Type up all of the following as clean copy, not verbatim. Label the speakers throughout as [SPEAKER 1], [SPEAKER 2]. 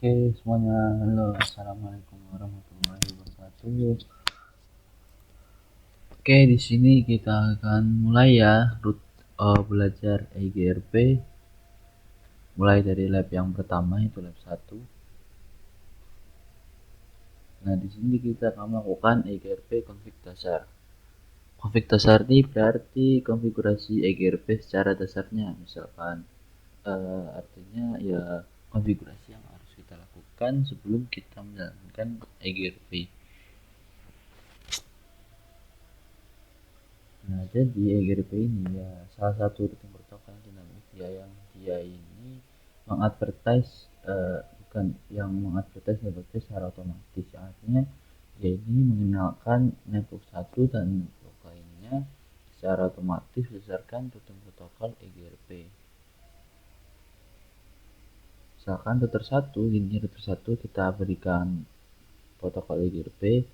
[SPEAKER 1] Oke semuanya, halo, assalamualaikum warahmatullahi wabarakatuh. Oke, di sini kita akan mulai ya belajar EGRP, mulai dari lab yang pertama itu lab 1. Nah, di sini kita akan melakukan EGRP config dasar. Config dasar ini berarti konfigurasi EGRP secara dasarnya, misalkan artinya ya konfigurasi yang harus kita lakukan sebelum kita menjalankan EGRP. Nah, jadi EGRP ini ya salah satu routing protokol dinamik ya yang dia ini mengadvertise bukan yang mengadvertise network secara otomatis, artinya dia ini mengenalkan network satu dan network lainnya secara otomatis berdasarkan routing protokol EGRP. Misalkan router 1 kita berikan protokol EGRP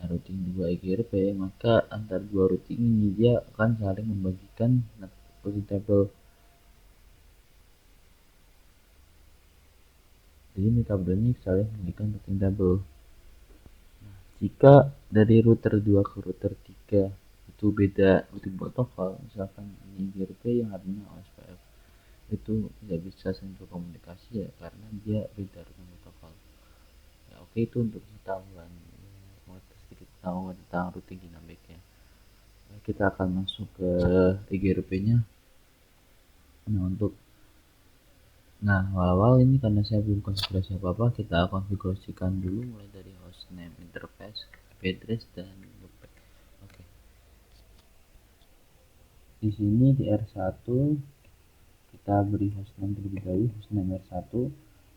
[SPEAKER 1] dan routing 2 EGRP, maka antar dua routing ini dia akan saling membagikan routing table. Jadi mereka berdua ini saling membagikan routing table. Nah, jika dari router 2 ke router 3 itu beda routing protokol, misalkan ini EGRP yang artinya OSPF, itu tidak bisa saling berkomunikasi ya karena dia beda routing protokol. Ya, oke, itu untuk pengetahuan sedikit tahu tentang routing dinamik ya. Kita akan masuk ke EGRP-nya. Nah, awal-awal ini karena saya belum konfigurasi apa-apa, kita konfigurasikan dulu mulai dari hostname, interface, IP address, dan loopback. Oke. Di sini di R1 kita beri hostname terlebih dahulu, hostname R1.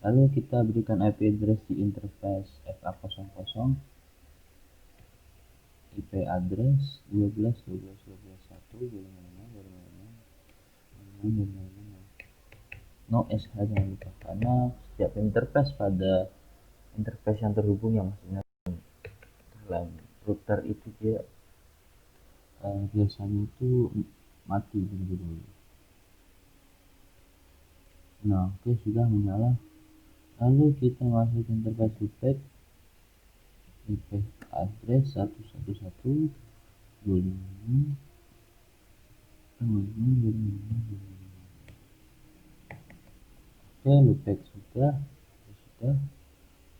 [SPEAKER 1] Lalu kita berikan IP address di interface FA00, IP address 12.12.12.1, no SH jangan lupa, karena setiap interface pada interface yang terhubung yang maksudnya dalam router itu dia biasanya itu mati terlebih dahulu. Nah, oke, sudah menyala. Lalu kita masuk interface loopback, IP address 111.25 Oke, loopback sudah.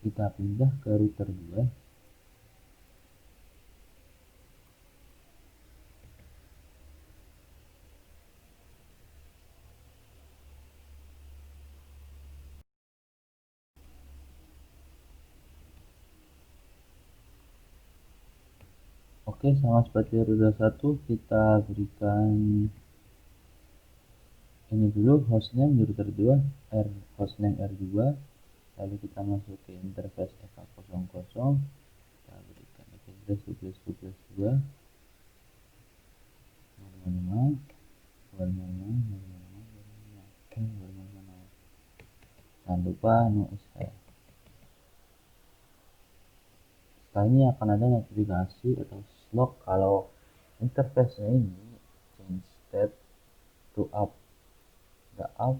[SPEAKER 1] Kita pindah ke router 2. Oke, sama seperti router 1, kita berikan ini dulu hostname di router 2, hostname R2. Lalu kita masuk ke interface FA00, kita berikan address 12.12.2 jangan lupa no SH. Setelah ini akan ada notifikasi atau log kalau interface ini change state to up. The up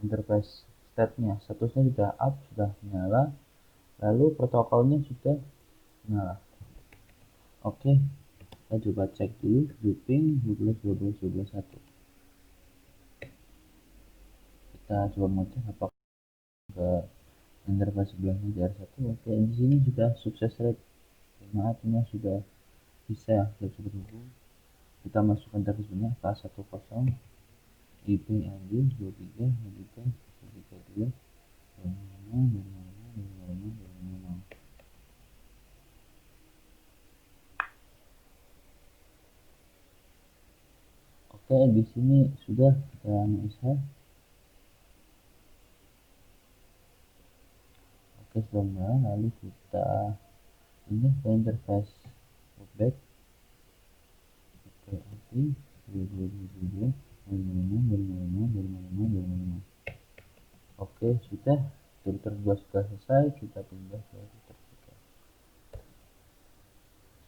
[SPEAKER 1] interface state-nya, statusnya sudah up, sudah nyala, lalu protokolnya sudah nyala. Oke, kita coba cek dulu looping 12.12.12.1. Kita coba ngecek apakah ke interface sebelahnya di R1. Oke, di sini sudah sukses rate, artinya sudah bisa terhubung. Kita masukkan interface sebelahnya K10, IP ID 23.23.23.2. Oke, di sini sudah kita NSH. Oke, sudah, lalu kita pindah ke interface loopback. IP ID 222.255.255.255. Oke, sudah. Router 2 sudah selesai, kita pindah ke router 3.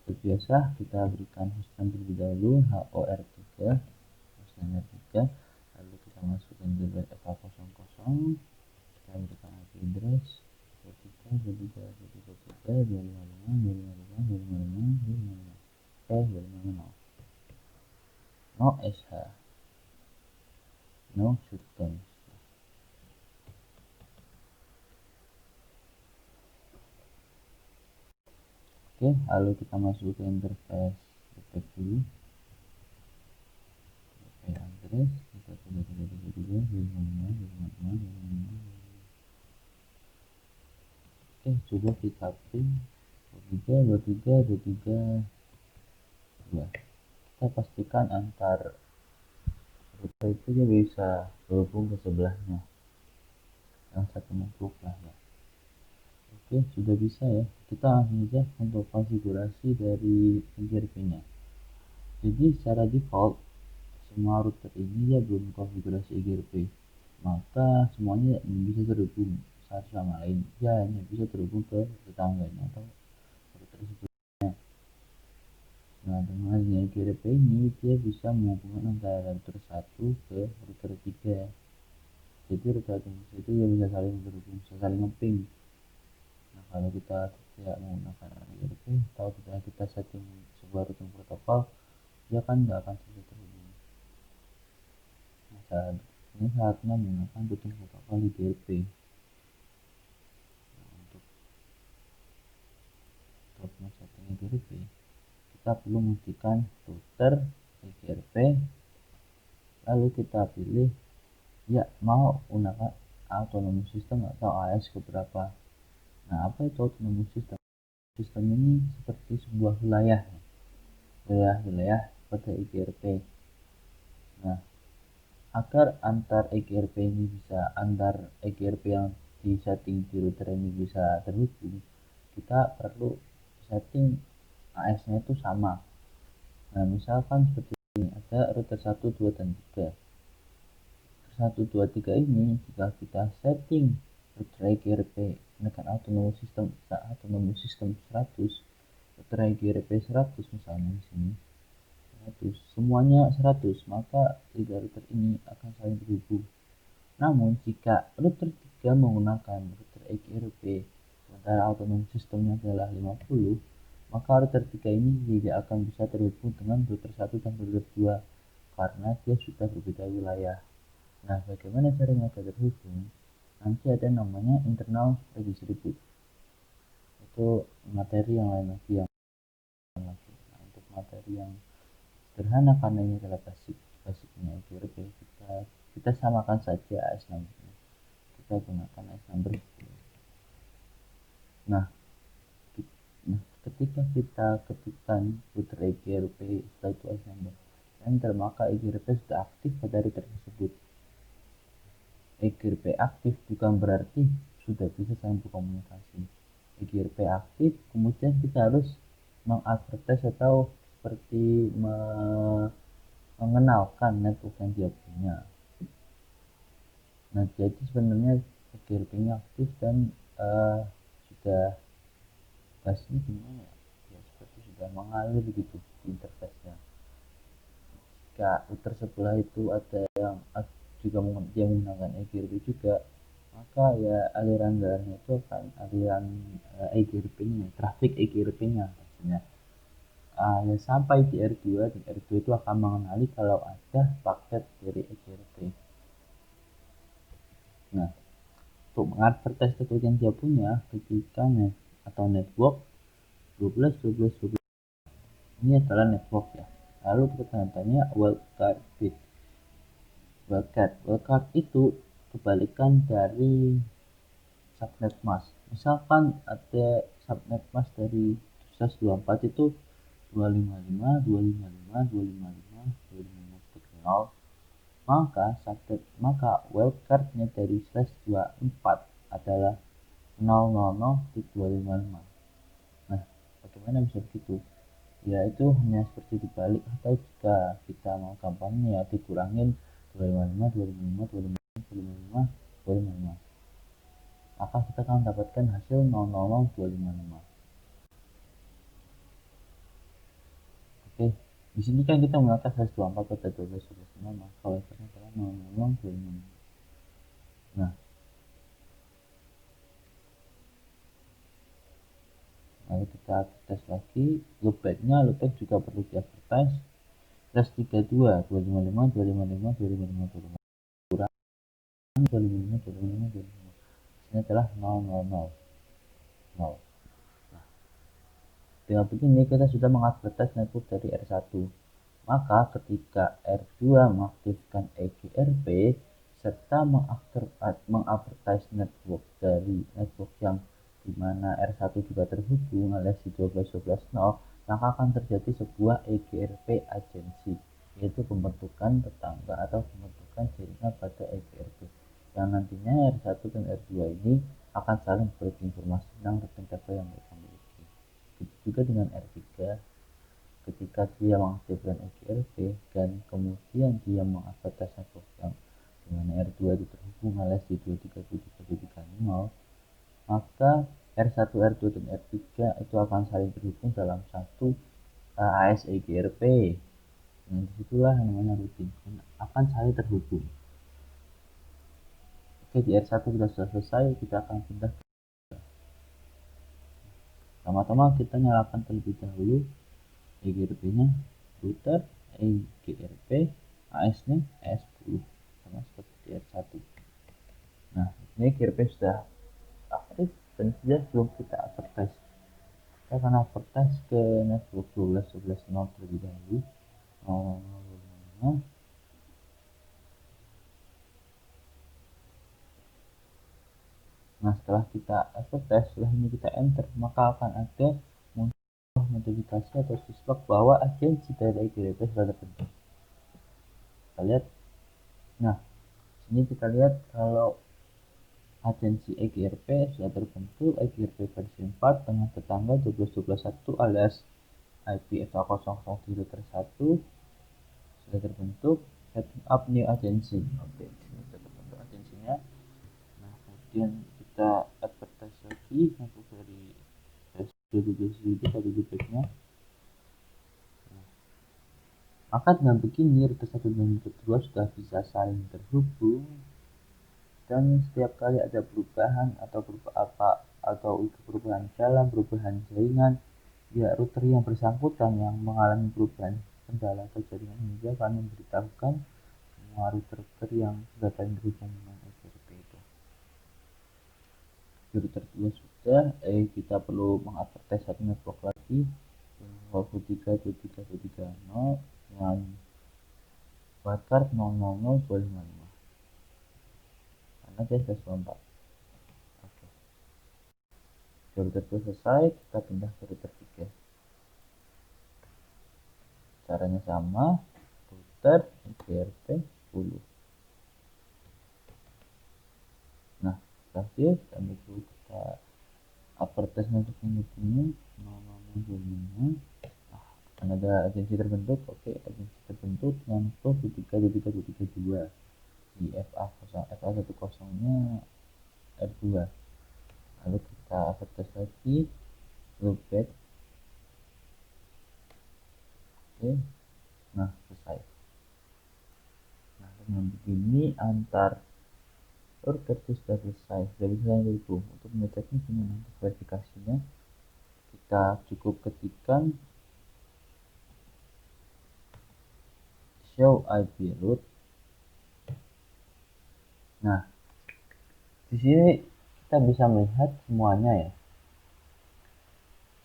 [SPEAKER 1] Seperti biasa, kita berikan hostname terlebih dahulu, HOR3, hostname R3. Lalu kita masukkan ke FA00, kita berikan no shutdowns. Oke, lalu kita masuk ke interface loopback dulu. Oke, address kita sudah Oke, coba kita pin 23 2. Kita pastikan antar router itu dia bisa terhubung ke sebelahnya, yang satu network lah ya. Oke, sudah bisa ya. Kita langsung aja untuk konfigurasi dari IGRP nya. Jadi secara default semua router ini ya belum konfigurasi IGRP, maka semuanya bisa terhubung satu sama lain, ya hanya bisa terhubung ke tetangganya atau router sebelumnya. Nah, dengan adanya IGRP ini dia bisa menghubungkan antara router 1 ke router 3. Jadi router itu ya bisa saling terhubung, bisa saling ngeping. Nah, kalau kita tidak menggunakan IGRP atau kita setting sebuah routing protokol, dia kan nggak akan bisa terhubung. Nah, ini saatnya menggunakan routing protokol IGRP. Nah, untuk setting IGRP, kita perlu memastikan router IGRP, lalu kita pilih ya mau gunakan autonomous system atau AS keberapa. Nah, apa itu autonomous system? Sistem ini seperti sebuah wilayah pada IGRP. Nah, agar antar IGRP ini bisa antar IGRP yang di setting di router ini bisa terhubung, kita perlu setting AS-nya itu sama. Nah, misalkan seperti ini, ada router 1, 2, dan 3. 1, 2, 3 ini jika kita setting router IGRP dengan autonomous system 100, router IGRP 100 misalnya di sini 100, semuanya 100, maka 3 router ini akan saling terhubung. Namun jika router 3 menggunakan router IGRP sementara autonomous systemnya adalah 50, maka router 3 ini tidak akan bisa terhubung dengan router 1 dan router 2 karena dia sudah berbeda wilayah. Nah, bagaimana cara mereka terhubung? Nanti ada namanya internal redistribute. Itu materi yang lain lagi yang Nah, untuk materi yang sederhana karena ini adalah basicnya IGRP, kita samakan saja AS number. Kita gunakan AS number. Nah, ketika kita ketikkan router IGRP setelah itu AS number enter, maka IGRP sudah aktif pada router tersebut. IGRP aktif bukan berarti sudah bisa saling berkomunikasi. IGRP aktif, kemudian kita harus mengadvertise atau seperti mengenalkan network yang dia punya. Nah, jadi sebenarnya IGRP-nya aktif dan sudah gasnya gimana ya, seperti sudah mengalir gitu di interface-nya. Jika router sebelah itu ada yang juga dia menggunakan IGRP juga, maka ya aliran darahnya itu akan aliran IGRP-nya, traffic IGRP-nya maksudnya. Ya, sampai di R2 dan R2 itu akan mengenali kalau ada paket dari IGRP. Nah, untuk mengadvertise network yang dia punya ketika atau network 12 12 12 ini adalah network ya. Lalu kita tanya wildcard bit. Wildcard itu kebalikan dari subnet mask. Misalkan ada subnet mask dari 124 itu 255 255 255 255 maka wildcardnya dari /24 adalah 000.255. Nah, bagaimana bisa begitu? Ya, itu hanya seperti dibalik, atau jika kita mau gampangnya ya dikurangin 255 255 255 255, maka kita akan mendapatkan hasil 000.255. Oke, di sini kan kita menggunakan 124 pada 12 maka wildcardnya adalah 000.255. Nah, lalu kita tes lagi loopbacknya. Loopback juga perlu di advertise +32 255 255 255 255. 25, 25, 25. Ini adalah 0, 0, 0, 0. Nah, dengan begini kita sudah mengadvertise network dari R1. Maka ketika R2 mengaktifkan EGRP serta mengadvertise network dari network yang dimana R1 juga terhubung alias di 12.12.0, maka akan terjadi sebuah EGRP agency, yaitu pembentukan tetangga atau pembentukan jaringan pada EGRP yang nantinya R1 dan R2 ini akan saling berbagi informasi tentang rekening tabel yang mereka miliki. Begitu juga dengan R3, ketika dia mengaktifkan EGRP dan kemudian dia mengadvertise network yang dimana R2 itu terhubung alias di 23.23.0, maka R1, R2, dan R3 itu akan saling terhubung dalam satu AS EGRP. Nah, disitulah yang namanya routing akan saling terhubung. Oke, di R1 kita sudah selesai, kita akan pindah. Pertama-tama kita nyalakan terlebih dahulu EGRP-nya, router, EGRP, AS-nya AS10 sama seperti di R1. Nah, ini EGRP sudah aktif dan sudah belum kita advertise. Kita akan advertise ke network 12.12.0 terlebih dahulu. Nah, setelah kita advertise, setelah ini kita enter, maka akan ada muncul notifikasi atau syslog bahwa agensi dari EGRP sudah terbentuk. Kita lihat. Nah, sini kita lihat kalau agensi EGRP sudah terbentuk, EGRP versi 4 dengan tetangga 12.12.1 alias IP FA001 sudah terbentuk. Setting up new agency. Oke, ini sudah terbentuk agensinya. Nah, kemudian kita advertise lagi untuk dari S12 backnya. Maka dengan begini router 1 dan router 2 sudah bisa saling terhubung, dan setiap kali ada perubahan atau perubahan jalan, perubahan jaringan, ya router yang bersangkutan yang mengalami perubahan kendala atau jaringan ini akan memberitahukan semua router yang sudah saling terhubung dengan EGRP itu. Di router 2 sudah, kita perlu mengadvertise satu network lagi 23.23.23.0 dengan wildcard 000.255 karena dia sudah lompat. Oke. Router 2 selesai, kita pindah ke router 3. Caranya sama, router EGRP 10. Nah, terakhir kami dulu kita advertise untuk ini 000.255. Nah, ada agensi terbentuk. Oke, agensi terbentuk dengan port 23.23.2 di FA10 nya R2. Lalu kita advertise lagi loopback. Oke, nah selesai. Nah, dengan begini antar router itu sudah selesai, sudah bisa terhubung. Untuk mengeceknya gimana, untuk verifikasinya kita cukup ketikkan show IP route. Nah, di sini kita bisa melihat semuanya ya.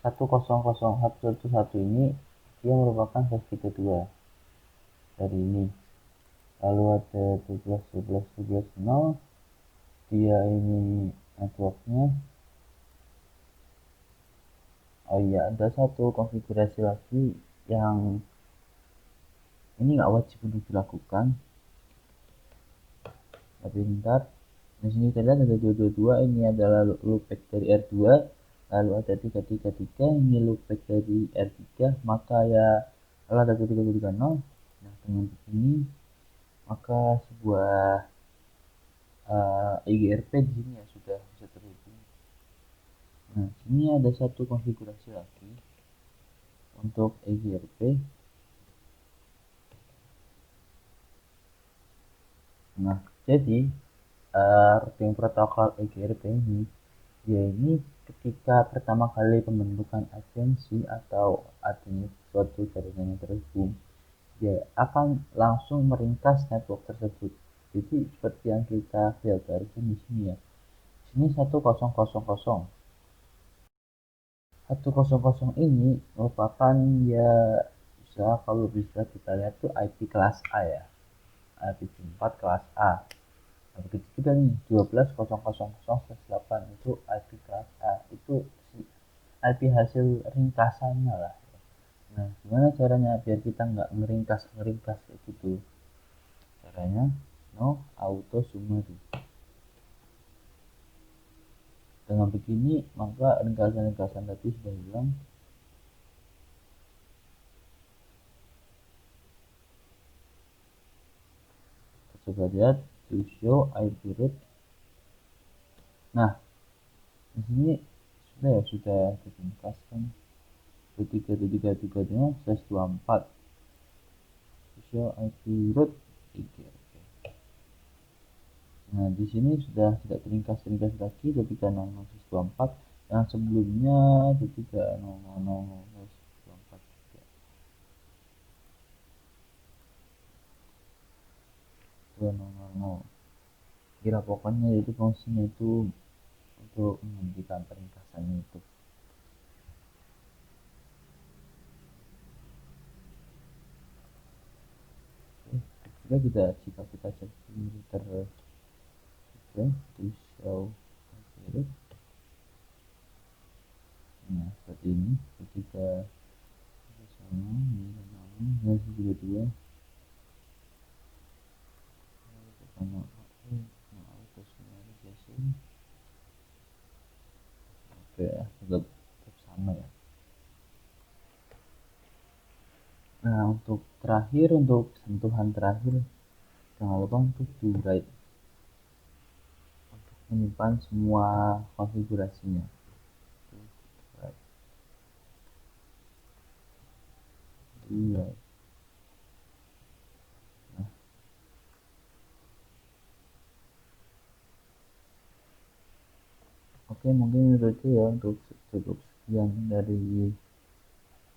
[SPEAKER 1] 100.111 ini dia merupakan versi kedua dari ini. Lalu ada 12.12.12.0, dia ini networknya. Oh iya, ada satu konfigurasi lagi yang ini nggak wajib untuk dilakukan, tapi bentar. Di sini kita lihat ada 222, ini adalah loopback dari R2, lalu ada 333, ini loopback dari R3, maka ya kalau ada 2330. Nah, dengan begini maka sebuah EGRP di sini ya sudah bisa terhubung. Nah, sini ada satu konfigurasi lagi untuk EGRP. Nah, jadi routing protokol EGRP ini, ya ini ketika pertama kali pembentukan agensi atau adanya suatu jaringan yang terhubung, dia akan langsung meringkas network tersebut. Jadi seperti yang kita gambarkan di sini ya. Sini 1000. 100 ini merupakan ya, bisa kalau bisa kita lihat tuh IP kelas A ya. IP4 kelas A. Nah, begitu juga nih 12.0.0.8 itu IP kelas A. Itu si IP hasil ringkasannya lah. Nah, gimana caranya biar kita nggak ngeringkas kayak gitu? Caranya no auto summary. Dengan begini maka ringkasan-ringkasan tadi sudah hilang. Kita coba lihat to show IP root. Nah, di sini sudah diringkaskan 23.3.3./24 to show IP root 3. Nah, di sini sudah tidak teringkas lagi 23.00/24 yang sebelumnya 23.00/24 juga. Kira pokoknya itu fungsinya itu untuk menghentikan peringkasannya itu. Jika kita cek filter to show root, nah seperti ini ketika sama ini juga dua sama auto summarization. Oke ya, tetap sama ya. Nah, untuk sentuhan terakhir, jangan lupa untuk do write untuk menyimpan semua konfigurasinya. Iya. Nah, oke, mungkin itu aja ya untuk cukup sekian dari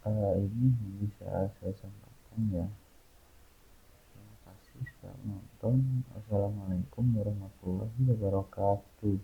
[SPEAKER 1] ini bisa saya sampaikan ya. Terima kasih sudah menonton. Assalamualaikum warahmatullahi wabarakatuh.